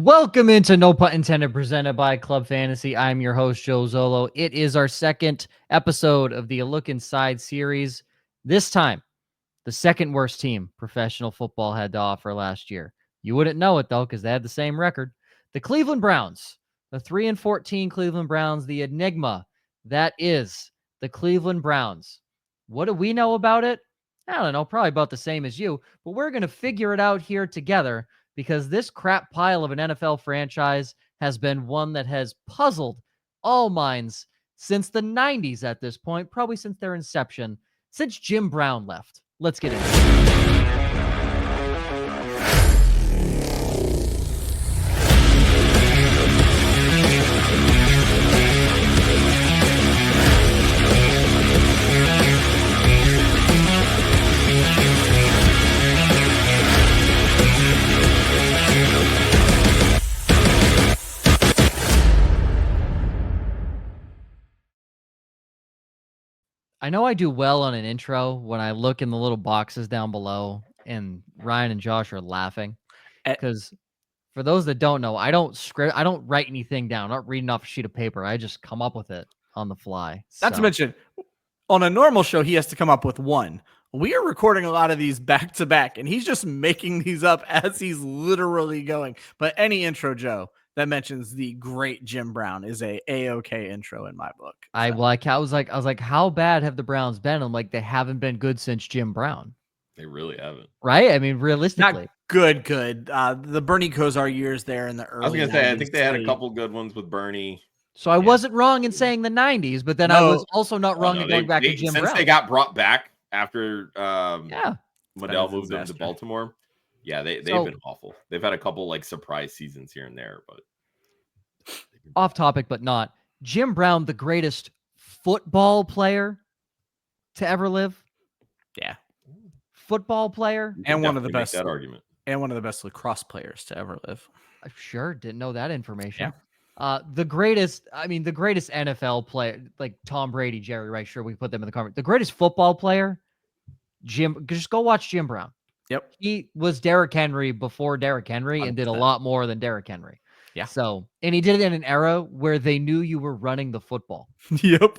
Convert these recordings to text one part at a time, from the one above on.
Welcome into No Pun Intended, presented by Club Fantasy. I'm your host, Joe Zollo. It is our second episode of the A Look Inside series. This time, the second worst team professional football had to offer last year. You wouldn't know it, though, because they had the same record. The Cleveland Browns, the 3-14 Cleveland Browns, the enigma that is the Cleveland Browns. What do we know about it? I don't know, probably about the same as you, but we're going to figure it out here together, because this crap pile of an NFL franchise has been one that has puzzled all minds since the 90s at this point, probably since their inception, since Jim Brown left. Let's get into it. I know I do well on an intro when I look in the little boxes down below and Ryan and Josh are laughing, because for those that don't know, I don't write anything down. I'm not reading off a sheet of paper. I just come up with it on the fly. Not to mention, on a normal show, he has to come up with one. We are recording a lot of these back to back, and he's just making these up as he's literally going. But any intro, Joe, that mentions the great Jim Brown is a A-OK intro in my book. So. I was like, how bad have the Browns been? I'm like, they haven't been good since Jim Brown. They really haven't. Right? I mean, realistically. Not good. The Bernie Kosar years there in the early I was going to say, 90s, I think they had a couple good ones with Bernie. So I wasn't wrong in saying the 90s, but then I was also not wrong in going back to Jim Brown. Since they got brought back after Modell moved them to Baltimore, they've been awful. They've had a couple like surprise seasons here and there, but off topic, but not. Jim Brown, the greatest football player to ever live. Yeah. Football player. And one of the best. That argument. And one of the best lacrosse players to ever live. I sure didn't know that information. Yeah. The greatest NFL player, like Tom Brady, Jerry Rice, sure, we put them in the conversation. The greatest football player, just go watch Jim Brown. Yep. He was Derrick Henry before Derrick Henry 100%. And did a lot more than Derrick Henry. Yeah. So, and he did it in an era where they knew you were running the football. Yep.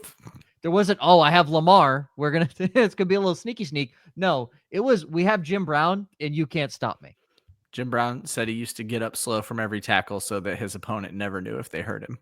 There wasn't, I have Lamar. It's going to be a little sneaky sneak. No, it was, we have Jim Brown and you can't stop me. Jim Brown said he used to get up slow from every tackle so that his opponent never knew if they hurt him.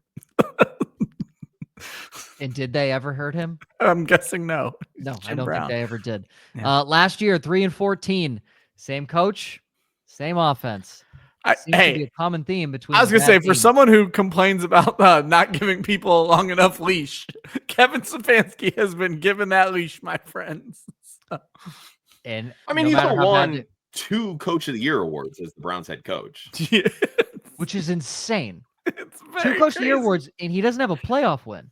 And did they ever hurt him? I'm guessing no. No, I don't think they ever did. Yeah. Last year, 3-14, same coach, same offense. Seems to be a common theme between. I was going to say, for someone who complains about not giving people a long enough leash, Kevin Stefanski has been given that leash, my friends. And I mean, he's won 2 Coach of the Year awards as the Browns head coach, which is insane. It's 2 Coach of the Year awards, and he doesn't have a playoff win.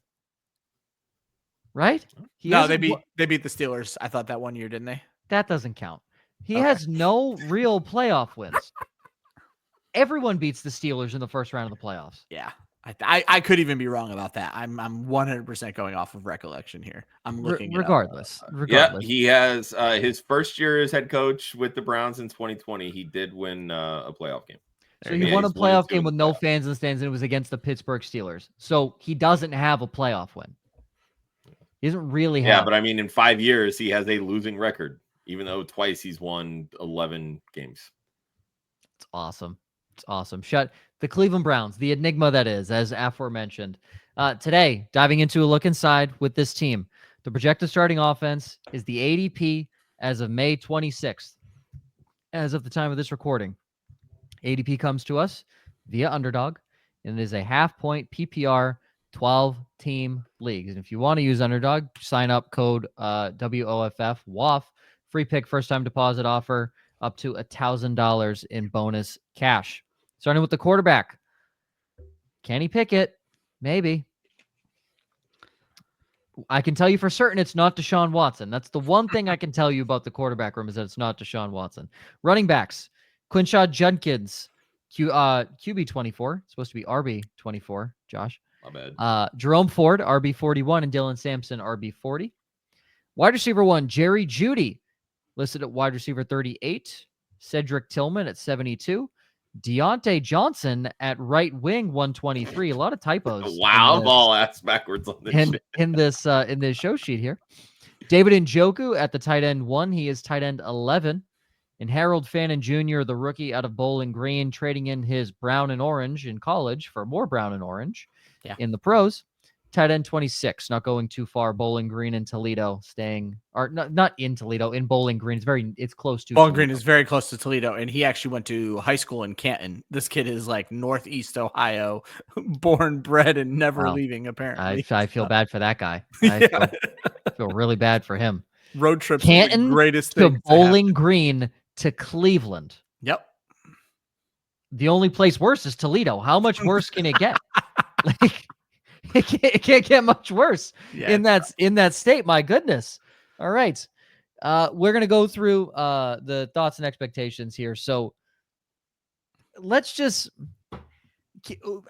Right? They beat the Steelers. I thought that one year, didn't they? That doesn't count. He has no real playoff wins. Everyone beats the Steelers in the first round of the playoffs. Yeah. I could even be wrong about that. I'm 100% going off of recollection here. I'm looking regardless. Yeah, he has his first year as head coach with the Browns in 2020. He did win a playoff game. So he won a playoff game with no fans in the stands, and it was against the Pittsburgh Steelers. So he doesn't have a playoff win. He doesn't really have. Yeah, but I mean, in 5 years, he has a losing record, even though twice he's won 11 games. It's awesome. It's awesome. The Cleveland Browns, the enigma that is, as aforementioned. Today, diving into a look inside with this team. The projected starting offense is the ADP as of May 26th. As of the time of this recording, ADP comes to us via Underdog, and it is a half-point PPR 12-team league. And if you want to use Underdog, sign up code WOFF, free pick, first-time deposit offer, up to $1,000 in bonus cash. Starting with the quarterback. Kenny Pickett, maybe. I can tell you for certain it's not Deshaun Watson. That's the one thing I can tell you about the quarterback room, is that it's not Deshaun Watson. Running backs. Quinshon Judkins, QB 24. It's supposed to be RB 24, Josh. My bad. Jerome Ford, RB 41, and Dylan Sampson, RB 40. Wide receiver 1, Jerry Jeudy, listed at wide receiver 38. Cedric Tillman at 72. Deontay Johnson at right wing, 123. A lot of typos. Wow, I'm all ass backwards on this shit. In this show sheet here. David Njoku at the tight end 1. He is tight end 11. And Harold Fannin Jr., the rookie out of Bowling Green, trading in his brown and orange in college for more brown and orange in the pros. Tight end 26, not going too far. Bowling Green in Toledo, staying, or not in Toledo, in Bowling Green. It's close to Bowling Green is very close to Toledo, and he actually went to high school in Canton. This kid is like Northeast Ohio, born, bred, and never leaving, apparently. I feel bad for that guy. I feel really bad for him. Road trips, Canton the greatest to thing Bowling Green to Cleveland. Yep. The only place worse is Toledo. How much worse can it get? Like, it can't get much worse in that state. My goodness. All right. We're going to go through the thoughts and expectations here. So let's just,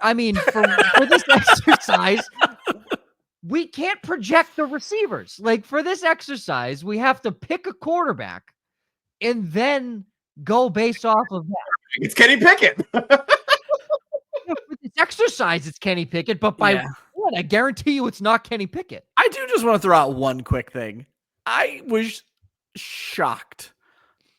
I mean, for this exercise, we can't project the receivers. Like, for this exercise, we have to pick a quarterback and then go based off of that. It's Kenny Pickett. For this exercise, it's Kenny Pickett, but by what? I guarantee you it's not Kenny Pickett. I do just want to throw out one quick thing. I was shocked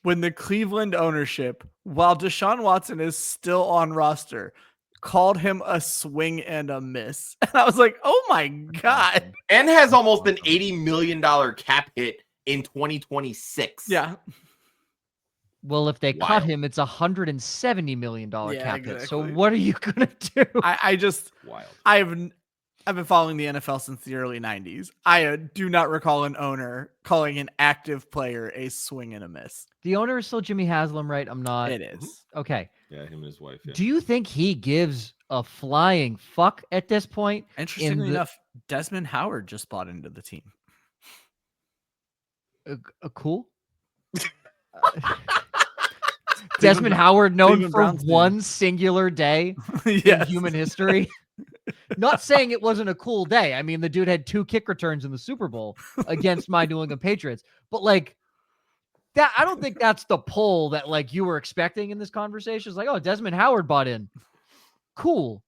when the Cleveland ownership, while Deshaun Watson is still on roster, called him a swing and a miss. And I was like, oh my God. And has almost an $80 million cap hit in 2026. Yeah. Well, if they cut him, it's $170 million cap hit. So what are you gonna do? I just I've been following the NFL since the early 90s. I do not recall an owner calling an active player a swing and a miss. The owner is still Jimmy Haslam, right? I'm not. It is. Okay. Yeah, him and his wife. Yeah. Do you think he gives a flying fuck at this point? Interestingly enough, Desmond Howard just bought into the team. Cool. Desmond Howard, known for one singular day in human history. Not saying it wasn't a cool day. I mean, the dude had 2 kick returns in the Super Bowl against my New England Patriots. But like that, I don't think that's the pull that like you were expecting in this conversation. It's like, oh, Desmond Howard bought in. Cool.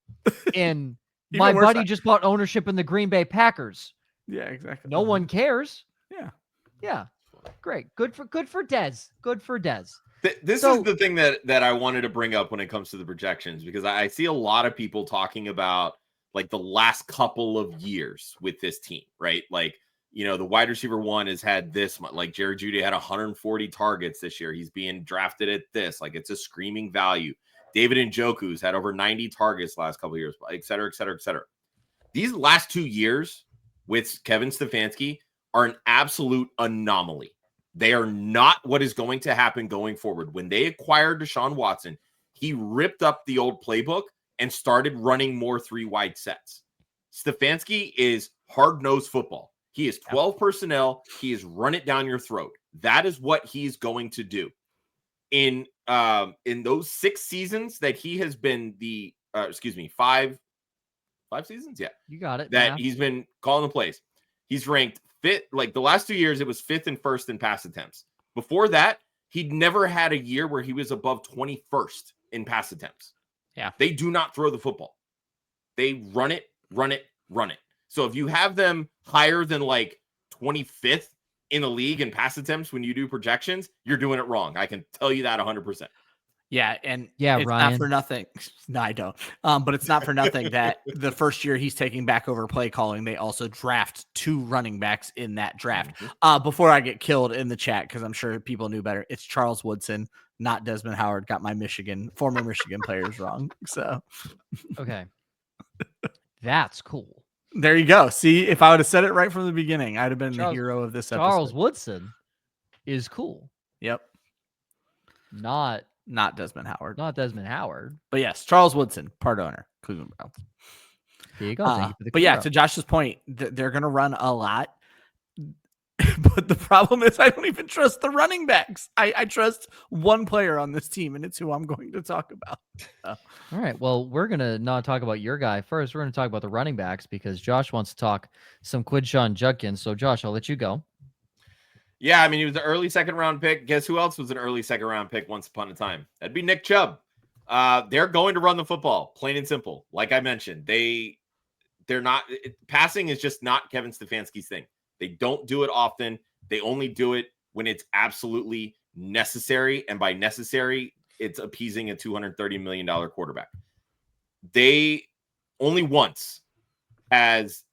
And my buddy just bought ownership in the Green Bay Packers. Yeah, exactly. No one cares. Yeah. Yeah. Great. Good for Dez. Good for Dez. This is the thing that I wanted to bring up when it comes to the projections, because I see a lot of people talking about like the last couple of years with this team, right? Like, you know, the wide receiver 1 has had this, like Jerry Jeudy had 140 targets this year. He's being drafted at this, like it's a screaming value. David Njoku's had over 90 targets last couple of years, et cetera, et cetera, et cetera. These last 2 years with Kevin Stefanski are an absolute anomaly. They are not what is going to happen going forward. When they acquired Deshaun Watson, he ripped up the old playbook and started running more 3 wide sets. Stefanski is hard-nosed football. He is 12 personnel. He is run it down your throat. That is what he's going to do. In those 6 seasons that he has been the 5 seasons, you got it. That he's been calling the plays. He's ranked 5th. Like the last 2 years, it was 5th and 1st in pass attempts. Before that, he'd never had a year where he was above 21st in pass attempts. Yeah, they do not throw the football. They run it. So if you have them higher than like 25th in the league in pass attempts when you do projections, you're doing it wrong. I can tell you that 100%. Yeah, and it's Ryan. Not for nothing. No, I don't. But it's not for nothing that the first year he's taking back over play calling, they also draft 2 running backs in that draft. Before I get killed in the chat, because I'm sure people knew better, it's Charles Woodson, not Desmond Howard. Got my former Michigan players wrong. So, okay, that's cool. There you go. See, if I would have said it right from the beginning, I'd have been the hero of this episode. Charles Woodson is cool. Yep. Not Desmond Howard. Not Desmond Howard. But yes, Charles Woodson, part owner, Cleveland Browns. There you go. But yeah, to Josh's point, they're going to run a lot. But the problem is I don't even trust the running backs. I trust one player on this team, and it's who I'm going to talk about. All right. Well, we're going to not talk about your guy first. We're going to talk about the running backs because Josh wants to talk some Quinshon Judkins. So, Josh, I'll let you go. Yeah, I mean, he was an early 2nd round pick. Guess who else was an early 2nd round pick once upon a time? That'd be Nick Chubb. They're going to run the football, plain and simple. Like I mentioned, they're not passing is just not Kevin Stefanski's thing. They don't do it often. They only do it when it's absolutely necessary. And by necessary, it's appeasing a $230 million quarterback. They only once has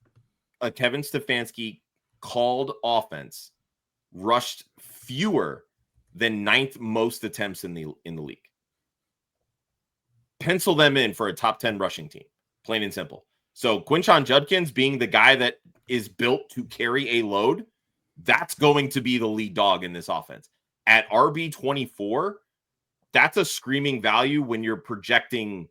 a Kevin Stefanski called offense rushed fewer than 9th most attempts in the league. Pencil them in for a top 10 rushing team, plain and simple. So Quinshon Judkins being the guy that is built to carry a load, that's going to be the lead dog in this offense. At RB24, that's a screaming value when you're projecting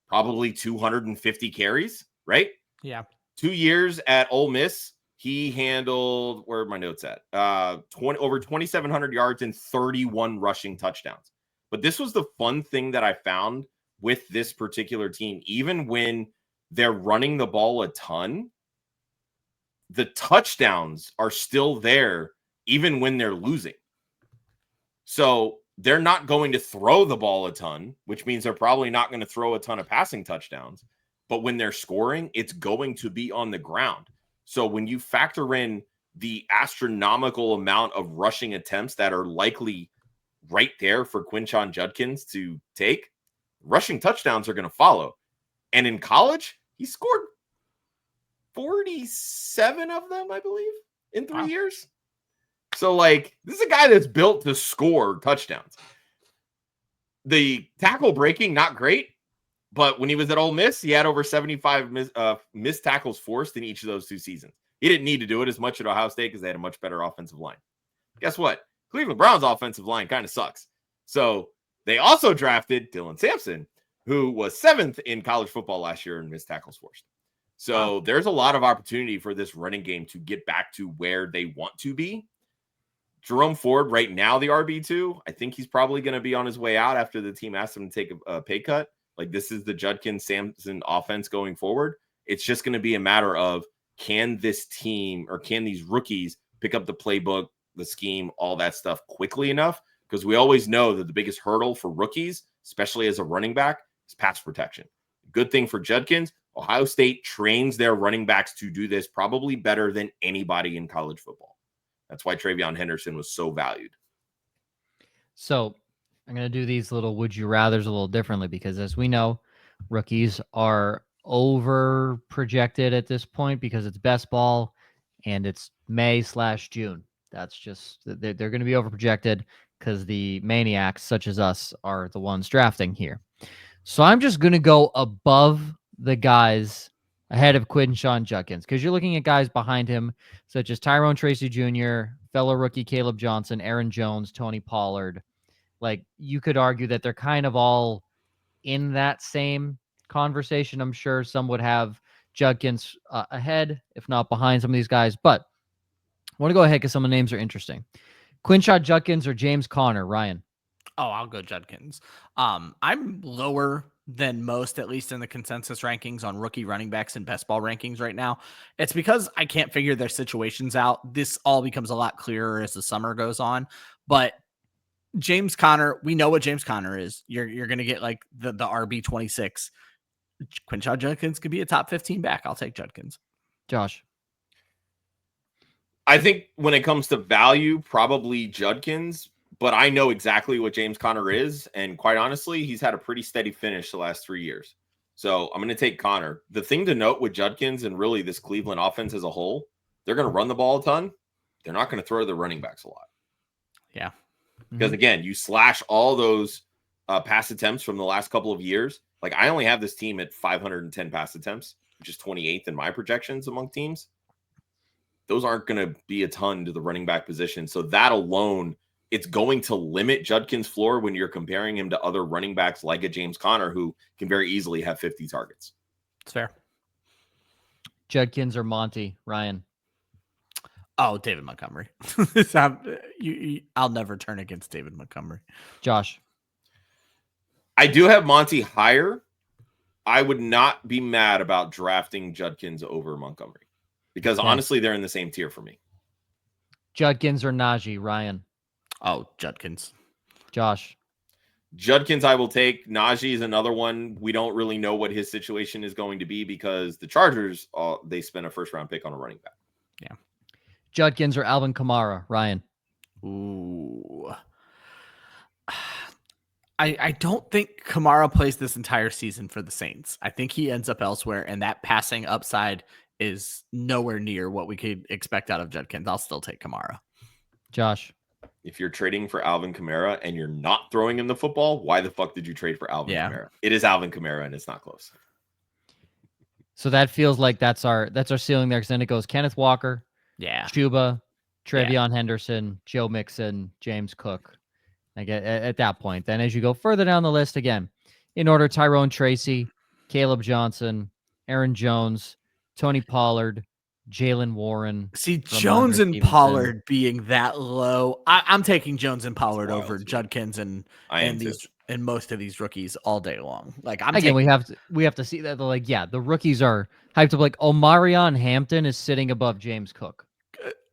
probably 250 carries, right? Yeah. 2 years at Ole Miss, he handled, where are my notes at? Over 2,700 yards and 31 rushing touchdowns. But this was the fun thing that I found with this particular team. Even when they're running the ball a ton, the touchdowns are still there, even when they're losing. So they're not going to throw the ball a ton, which means they're probably not going to throw a ton of passing touchdowns. But when they're scoring, it's going to be on the ground. So when you factor in the astronomical amount of rushing attempts that are likely right there for Quinshon Judkins to take, rushing touchdowns are going to follow. And in college, he scored 47 of them, I believe, in 3 years. So, like, this is a guy that's built to score touchdowns. The tackle breaking, not great. But when he was at Ole Miss, he had over 75 missed tackles forced in each of those 2 seasons. He didn't need to do it as much at Ohio State because they had a much better offensive line. Guess what? Cleveland Browns' offensive line kind of sucks. So they also drafted Dylan Sampson, who was 7th in college football last year in missed tackles forced. So there's a lot of opportunity for this running game to get back to where they want to be. Jerome Ford, right now, the RB2, I think he's probably going to be on his way out after the team asked him to take a pay cut. Like, this is the Judkins Sampson offense going forward. It's just going to be a matter of, can this team or can these rookies pick up the playbook, the scheme, all that stuff quickly enough? Because we always know that the biggest hurdle for rookies, especially as a running back, is pass protection. Good thing for Judkins, Ohio State trains their running backs to do this probably better than anybody in college football. That's why Travion Henderson was so valued. So I'm going to do these little would you rathers a little differently because, as we know, rookies are over projected at this point because it's best ball and it's May/June. That's just, they're going to be over projected because the maniacs such as us are the ones drafting here. So I'm just going to go above the guys ahead of Quinshon Judkins because you're looking at guys behind him such as Tyrone Tracy Jr., fellow rookie Caleb Johnson, Aaron Jones, Tony Pollard. Like, you could argue that they're kind of all in that same conversation. I'm sure some would have Judkins ahead, if not behind some of these guys. But I want to go ahead because some of the names are interesting. Quinshon Judkins or James Conner, Ryan? Oh, I'll go Judkins. I'm lower than most, at least in the consensus rankings on rookie running backs and best ball rankings right now. It's because I can't figure their situations out. This all becomes a lot clearer as the summer goes on. But James Conner, we know what James Conner is. You're going to get like the RB26. Quinshon Judkins could be a top 15 back. I'll take Judkins. Josh? I think when it comes to value, probably Judkins, but I know exactly what James Conner is. And quite honestly, he's had a pretty steady finish the last 3 years. So I'm going to take Conner. The thing to note with Judkins and really this Cleveland offense as a whole, they're going to run the ball a ton. They're not going to throw the running backs a lot. Yeah. Because again, you slash all those pass attempts from the last couple of years. Like, I only have this team at 510 pass attempts, which is 28th in my projections among teams. Those aren't going to be a ton to the running back position. So that alone, it's going to limit Judkins' floor when you're comparing him to other running backs like a James Conner, who can very easily have 50 targets. It's fair. Judkins or Monty, Ryan? Oh, David Montgomery. I'll never turn against David Montgomery. Josh? I do have Monty higher. I would not be mad about drafting Judkins over Montgomery because honestly, they're in the same tier for me. Judkins or Najee, Ryan? Oh, Judkins. Josh? Judkins, I will take. Najee is another one. We don't really know what his situation is going to be because the Chargers, they spent a first-round pick on a running back. Yeah. Judkins or Alvin Kamara, Ryan? Ooh. I don't think Kamara plays this entire season for the Saints. I think he ends up elsewhere, and that passing upside is nowhere near what we could expect out of Judkins. I'll still take Kamara. Josh? If you're trading for Alvin Kamara and you're not throwing him the football, why the fuck did you trade for Alvin Kamara? It is Alvin Kamara, and it's not close. So that feels like that's our ceiling there, because then it goes Kenneth Walker, Chuba, Trevion Henderson, Joe Mixon, James Cook. Like at that point, then as you go further down the list, again, in order, Tyrone Tracy, Caleb Johnson, Aaron Jones, Tony Pollard, Jalen Warren. See, Jones and Pollard being that low, I'm taking Jones and Pollard over Judkins and most of these rookies all day long. Like we have to see that the rookies are hyped up. Like Omarion Hampton is sitting above James Cook.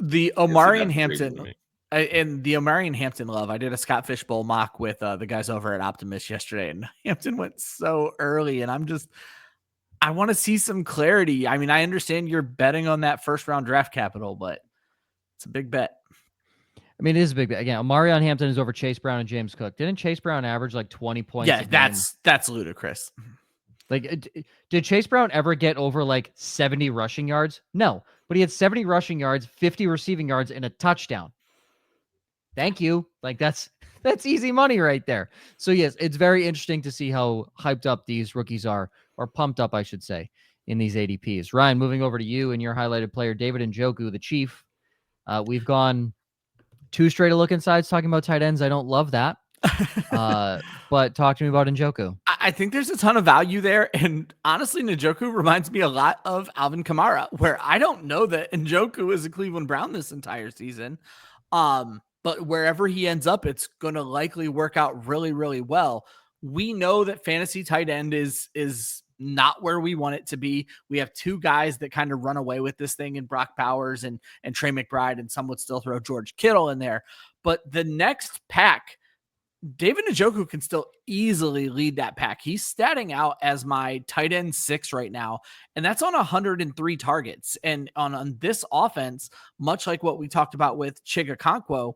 The Omarion Hampton. And the Omarion Hampton love, I did a Scott Fishbowl mock with the guys over at Optimist yesterday, and Hampton went so early, and I want to see some clarity. I mean, I understand you're betting on that first round draft capital, but it's a big bet. I mean, it is a big bet. Again, Omarion Hampton is over Chase Brown and James Cook. Didn't Chase Brown average like 20 points? Yeah, that's ludicrous. Like, did Chase Brown ever get over like 70 rushing yards? No, but he had 70 rushing yards, 50 receiving yards, and a touchdown. Thank you. Like that's easy money right there. So yes, it's very interesting to see how hyped up these rookies are, or pumped up, I should say, in these ADPs. Ryan, moving over to you and your highlighted player, David Njoku, the Chief. We've gone 2 straight look insides talking about tight ends. I don't love that. But talk to me about Njoku. I think there's a ton of value there. And honestly, Njoku reminds me a lot of Alvin Kamara, where I don't know that Njoku is a Cleveland Brown this entire season. But wherever he ends up, it's going to likely work out really, really well. We know that fantasy tight end is not where we want it to be. We have 2 guys that kind of run away with this thing in Brock Bowers and Trey McBride, and some would still throw George Kittle in there. But the next pack, David Njoku can still easily lead that pack. He's statting out as my tight end 6 right now, and that's on 103 targets. And on this offense, much like what we talked about with Chigakonkwo,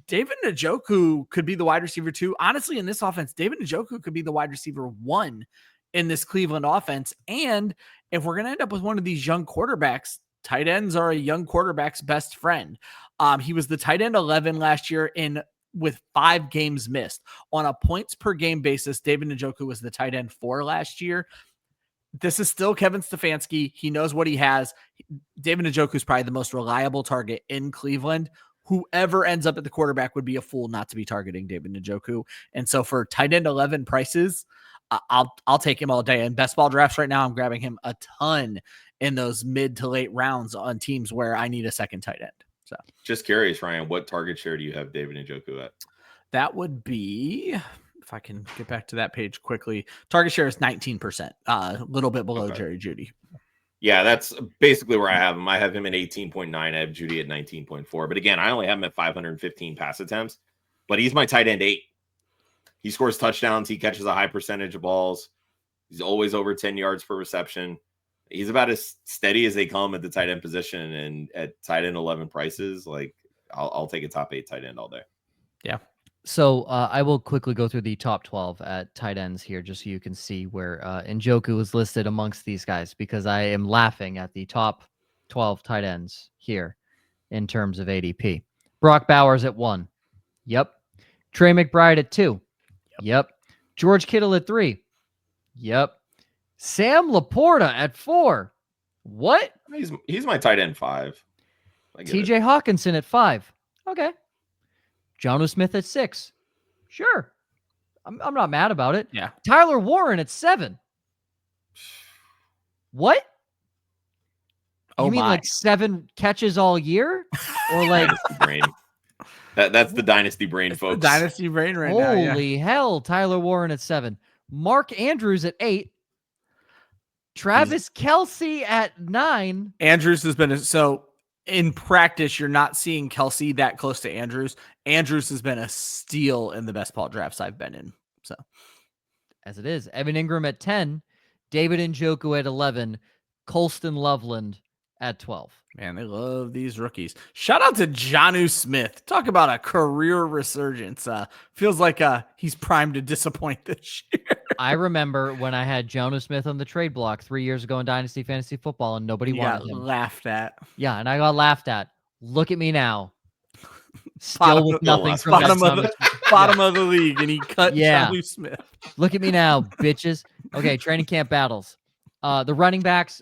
David Njoku could be the wide receiver 2. Honestly, in this offense, David Njoku could be the wide receiver 1 in this Cleveland offense. And if we're going to end up with one of these young quarterbacks, tight ends are a young quarterback's best friend. He was the tight end 11 last year with 5 games missed. On a points per game basis, David Njoku was the tight end 4 last year. This is still Kevin Stefanski. He knows what he has. David Njoku is probably the most reliable target in Cleveland. Whoever ends up at the quarterback would be a fool not to be targeting David Njoku. And so for tight end 11 prices, I'll take him all day. In best ball drafts right now, I'm grabbing him a ton in those mid to late rounds on teams where I need a second tight end. So just curious, Ryan, what target share do you have David Njoku at? That would be, if I can get back to that page quickly, target share is 19%, a little bit below Jerry Jeudy. Yeah, that's basically where I have him. I have him at 18.9. I have Jeudy at 19.4. But again, I only have him at 515 pass attempts. But he's my tight end 8. He scores touchdowns. He catches a high percentage of balls. He's always over 10 yards per reception. He's about as steady as they come at the tight end position. And at tight end 11 prices, like I'll take a top 8 tight end all day. Yeah. So I will quickly go through the top 12 at tight ends here, just so you can see where Njoku is listed amongst these guys, because I am laughing at the top 12 tight ends here in terms of ADP. Brock Bowers at 1. Yep. Trey McBride at 2. Yep. George Kittle at 3. Yep. Sam Laporta at 4. What? He's my tight end 5. TJ Hawkinson at 5. Okay. Jonnu Smith at 6. Sure. I'm not mad about it. Yeah. Tyler Warren at 7. What? Oh, you mean like 7 catches all year? Or like brain. That's the dynasty brain, folks. The dynasty brain right now. Holy hell. Tyler Warren at 7. Mark Andrews at 8. Travis Kelce at 9. Andrews has been so in practice, you're not seeing Kelce that close to Andrews. Andrews has been a steal in the best ball drafts I've been in. So as it is. Evan Ingram at 10, David Njoku at 11, Colston Loveland at 12. Man, they love these rookies. Shout out to Jonnu Smith. Talk about a career resurgence. Feels like he's primed to disappoint this year. I remember when I had Jonnu Smith on the trade block 3 years ago in Dynasty Fantasy Football, and nobody wanted him. Laughed at. Yeah, and I got laughed at. Look at me now. Still with nothing from bottom of the league, and he cut Jonnu Smith. Look at me now, bitches. Okay, training camp battles. The running backs,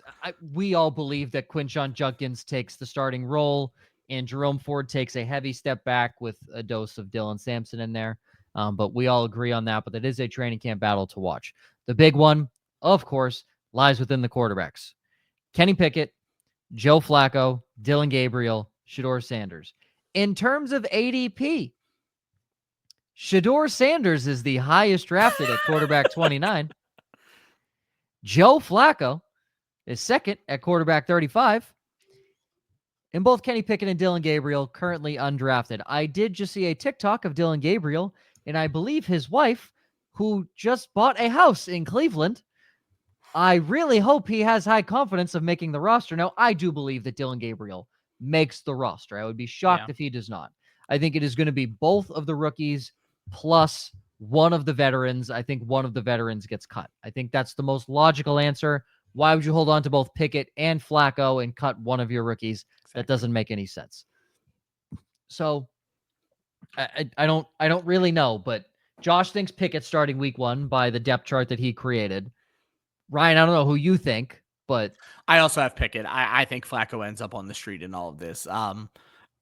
we all believe that Quinshon Judkins takes the starting role, and Jerome Ford takes a heavy step back with a dose of Dylan Sampson in there. But we all agree on that. But that is a training camp battle to watch. The big one, of course, lies within the quarterbacks. Kenny Pickett, Joe Flacco, Dylan Gabriel, Shedeur Sanders. In terms of ADP, Shedeur Sanders is the highest drafted at quarterback 29. Joe Flacco is second at quarterback 35. And both Kenny Pickett and Dylan Gabriel currently undrafted. I did just see a TikTok of Dylan Gabriel, and I believe his wife, who just bought a house in Cleveland. I really hope he has high confidence of making the roster. Now, I do believe that Dylan Gabriel makes the roster. I would be shocked if he does not. I think it is going to be both of the rookies plus one of the veterans. I think one of the veterans gets cut. I think that's the most logical answer. Why would you hold on to both Pickett and Flacco and cut one of your rookies? Exactly. That doesn't make any sense. So I don't really know, but Josh thinks Pickett starting week 1 by the depth chart that he created. Ryan, I don't know who you think, but I also have Pickett. I think Flacco ends up on the street in all of this.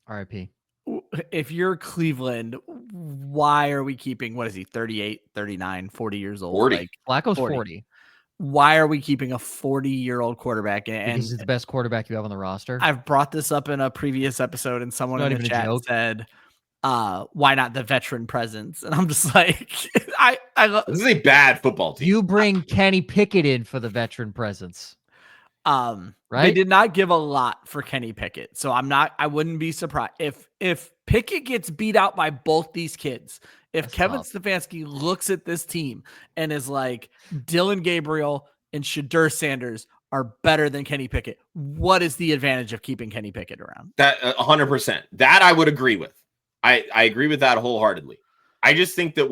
RIP. If you're Cleveland, why are we keeping, what is he, 38, 39, 40 years old? 40. Like, Flacco's 40. Why are we keeping a 40-year-old quarterback? And because he's the best quarterback you have on the roster. I've brought this up in a previous episode, and someone in the chat said, why not the veteran presence? And I'm just like, this is a bad football team. You bring Kenny Pickett in for the veteran presence. Right? They did not give a lot for Kenny Pickett. So I wouldn't be surprised if Pickett gets beat out by both these kids. If Kevin Stefanski looks at this team and is like, Dylan Gabriel and Shedeur Sanders are better than Kenny Pickett, what is the advantage of keeping Kenny Pickett around? That 100%. That I would agree with. I agree with that wholeheartedly. I just think that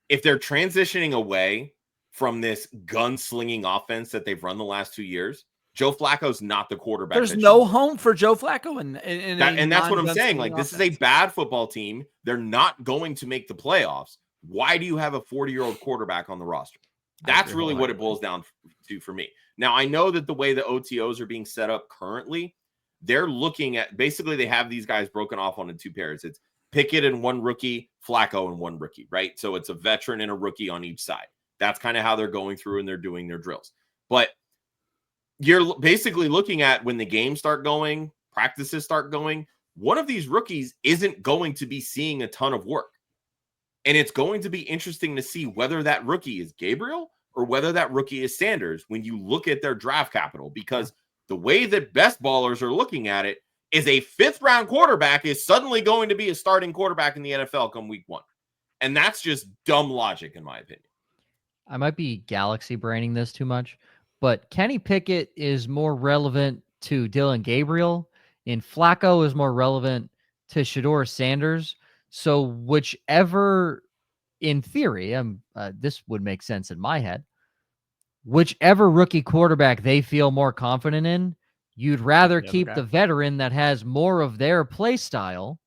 if they're transitioning away from this gunslinging offense that they've run the last 2 years, Joe Flacco's not the quarterback. There's no home for Joe Flacco. And that's what I'm saying. Like, this is a bad football team. They're not going to make the playoffs. Why do you have a 40-year-old quarterback on the roster? That's really what it boils down to for me. Now, I know that the way the OTOs are being set up currently, they're looking at, basically they have these guys broken off onto 2 pairs. It's Pickett and 1 rookie, Flacco and 1 rookie, right? So it's a veteran and a rookie on each side. That's kind of how they're going through and they're doing their drills. But you're basically looking at when the games start going, practices start going, one of these rookies isn't going to be seeing a ton of work. And it's going to be interesting to see whether that rookie is Gabriel or whether that rookie is Sanders when you look at their draft capital, because the way that best ballers are looking at it is a 5th-round quarterback is suddenly going to be a starting quarterback in the NFL come week 1. And that's just dumb logic, in my opinion. I might be galaxy braining this too much, but Kenny Pickett is more relevant to Dylan Gabriel, and Flacco is more relevant to Shedeur Sanders. So whichever, in theory, this would make sense in my head, whichever rookie quarterback they feel more confident in, you'd rather keep the veteran that has more of their play style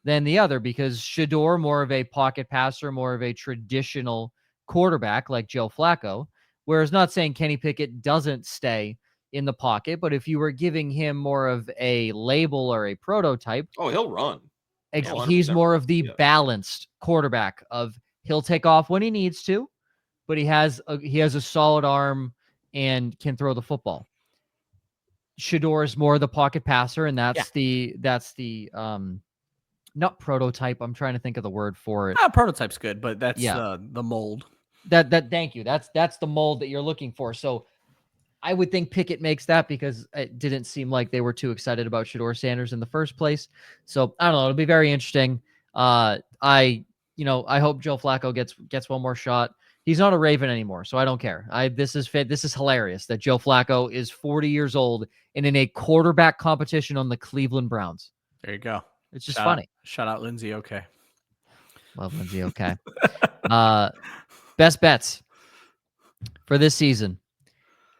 than the other, because Shedeur, more of a pocket passer, more of a traditional quarterback like Joe Flacco. Whereas, not saying Kenny Pickett doesn't stay in the pocket, but if you were giving him more of a label or a prototype, he'll run. He's more of the balanced quarterback of he'll take off when he needs to, but he has a solid arm and can throw the football. Shedeur is more the pocket passer, and that's the not prototype. I'm trying to think of the word for it. Prototype's good, but that's the mold. Thank you. That's the mold that you're looking for. So I would think Pickett makes that, because it didn't seem like they were too excited about Shedeur Sanders in the first place. So I don't know. It'll be very interesting. I hope Joe Flacco gets one more shot. He's not a Raven anymore, so I don't care. This is hilarious that Joe Flacco is 40 years old and in a quarterback competition on the Cleveland Browns. There you go. It's just funny. Shout out Lindsay. Okay. Love Lindsay. Okay. Best bets for this season.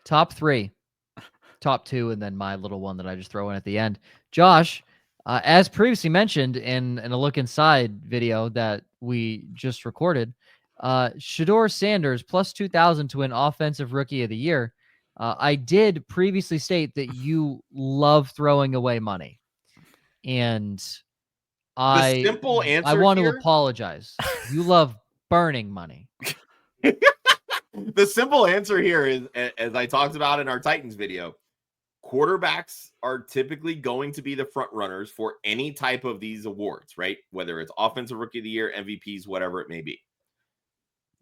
Top 3, top 2, and then my little one that I just throw in at the end. Josh, as previously mentioned in a look inside video that we just recorded, Shedeur Sanders plus 2,000 to win Offensive Rookie of the Year. I did previously state that you love throwing away money, and The simple answer I want here, to apologize. You love burning money. the simple answer here is, as I talked about in our Titans video, quarterbacks are typically going to be the front runners for any type of these awards, right? Whether it's Offensive Rookie of the Year, MVPs, whatever it may be.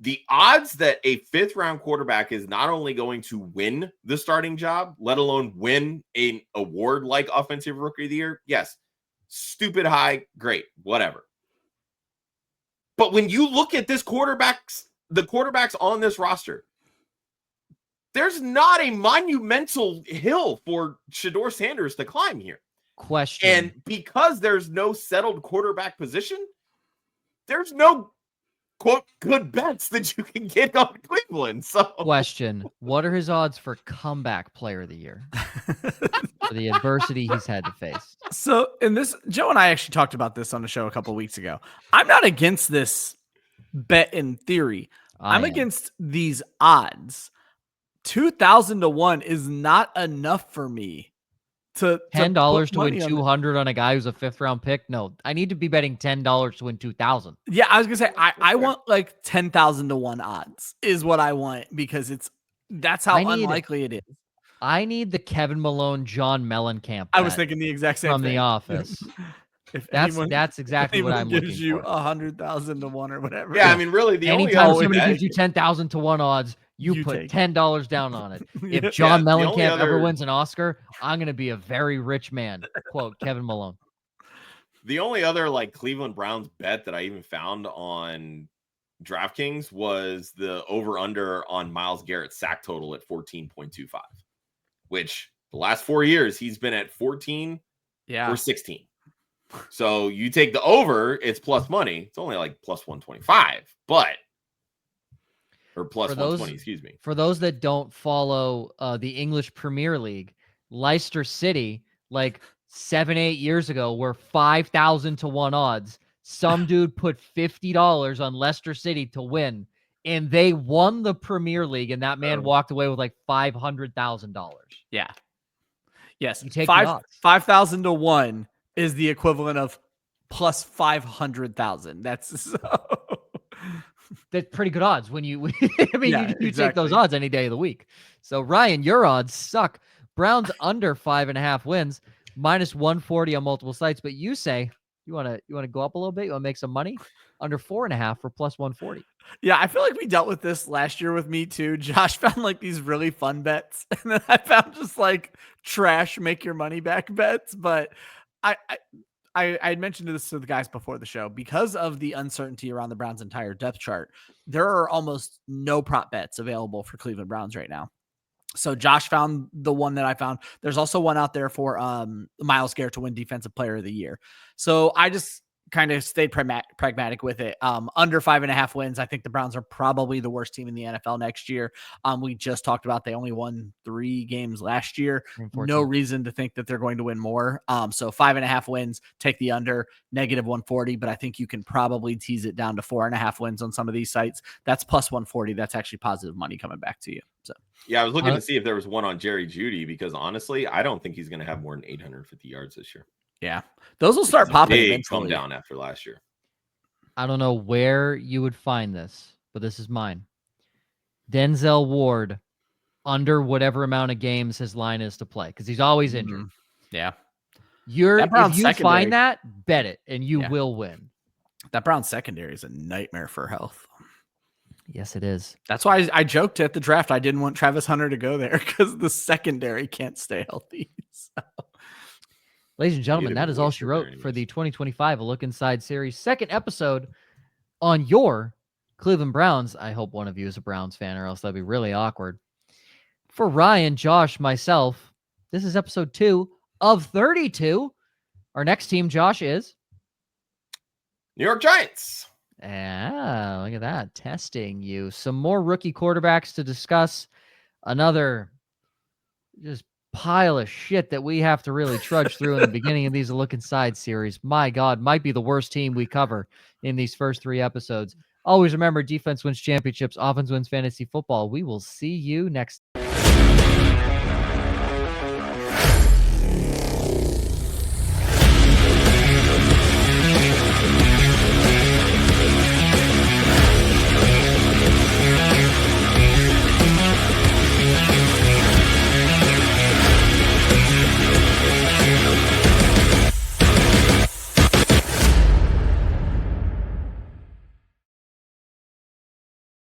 The odds that a 5th round quarterback is not only going to win the starting job, let alone win an award like Offensive Rookie of the Year, yes, stupid high, great, whatever. But when you look at the quarterbacks on this roster, there's not a monumental hill for Shedeur Sanders to climb here. Question. And because there's no settled quarterback position, there's no quote good bets that you can get on Cleveland. So question, what are his odds for comeback player of the year for the adversity he's had to face? So in this, Joe and I actually talked about this on the show a couple of weeks ago. I'm not against this bet in theory. I'm against these odds. 2,000 to 1 is not enough for me to $10 to win 200 on a guy who's a 5th round pick. No, I need to be betting $10 to win 2,000. Yeah, I was gonna say I want like 10,000 to 1 odds is what I want, because that's how unlikely it is. I need the Kevin Malone, John Mellencamp. I was thinking the exact same from thing. The Office. That's exactly what I'm looking for. Gives you 100,000 to 1 or whatever. Yeah, I mean, really, the anytime only somebody gives you 10,000 to 1 odds, you put $10 down on it. If John Mellencamp ever wins an Oscar, I'm gonna be a very rich man. Quote Kevin Malone. The only other like Cleveland Browns bet that I even found on DraftKings was the over/under on Myles Garrett's sack total at 14.25, which the last 4 years he's been at 14 or 16. So you take the over, it's plus money. It's only like plus 125, or plus 120, excuse me. For those that don't follow the English Premier League, Leicester City, like 7-8 years ago, were 5,000 to 1 odds. Some dude put $50 on Leicester City to win, and they won the Premier League, and that man walked away with like $500,000. Yeah. Yes. You take 5,000 to 1 is the equivalent of plus 500,000. That's pretty good odds when you I mean, you take those odds any day of the week. So Ryan, your odds suck. Browns under 5.5 wins, minus 140 on multiple sites, but you say you want to go up a little bit, you want to make some money, under 4.5 for plus 140. Yeah, I feel like we dealt with this last year with me too. Josh found like these really fun bets, and then I found just like trash make your money back bets. But I had mentioned this to the guys before the show, because of the uncertainty around the Browns' entire depth chart, there are almost no prop bets available for Cleveland Browns right now. So Josh found the one that I found. There's also one out there for Myles Garrett to win Defensive Player of the Year. So I just kind of stayed pragmatic with it. Under 5.5 wins. I think the Browns are probably the worst team in the NFL next year. We just talked about they only won 3 games last year. No reason to think that they're going to win more. So 5.5 wins, take the under, negative 140, but I think you can probably tease it down to 4.5 wins on some of these sites. That's plus 140. That's actually positive money coming back to you. So yeah, I was looking to see if there was one on Jerry Jeudy, because honestly, I don't think he's going to have more than 850 yards this year. Yeah, those will start popping eventually. Come down after last year. I don't know where you would find this, but this is mine. Denzel Ward under whatever amount of games his line is to play, because he's always injured. Yeah. If you find that, bet it, and you will win. That Browns secondary is a nightmare for health. Yes, it is. That's why I joked at the draft I didn't want Travis Hunter to go there, because the secondary can't stay healthy. So. Ladies and gentlemen, that is all she wrote for the 2025 A Look Inside series, second episode on your Cleveland Browns, I hope one of you is a Browns fan, or else that'd be really awkward. For Ryan, Josh, myself, this is episode 2 of 32. Our next team, Josh, is New York Giants. Ah, look at that. Testing you. Some more rookie quarterbacks to discuss. Another just pile of shit that we have to really trudge through in the beginning of these Look Inside series. My God, might be the worst team we cover in these first 3 episodes. Always remember, defense wins championships, offense wins fantasy football. We will see you next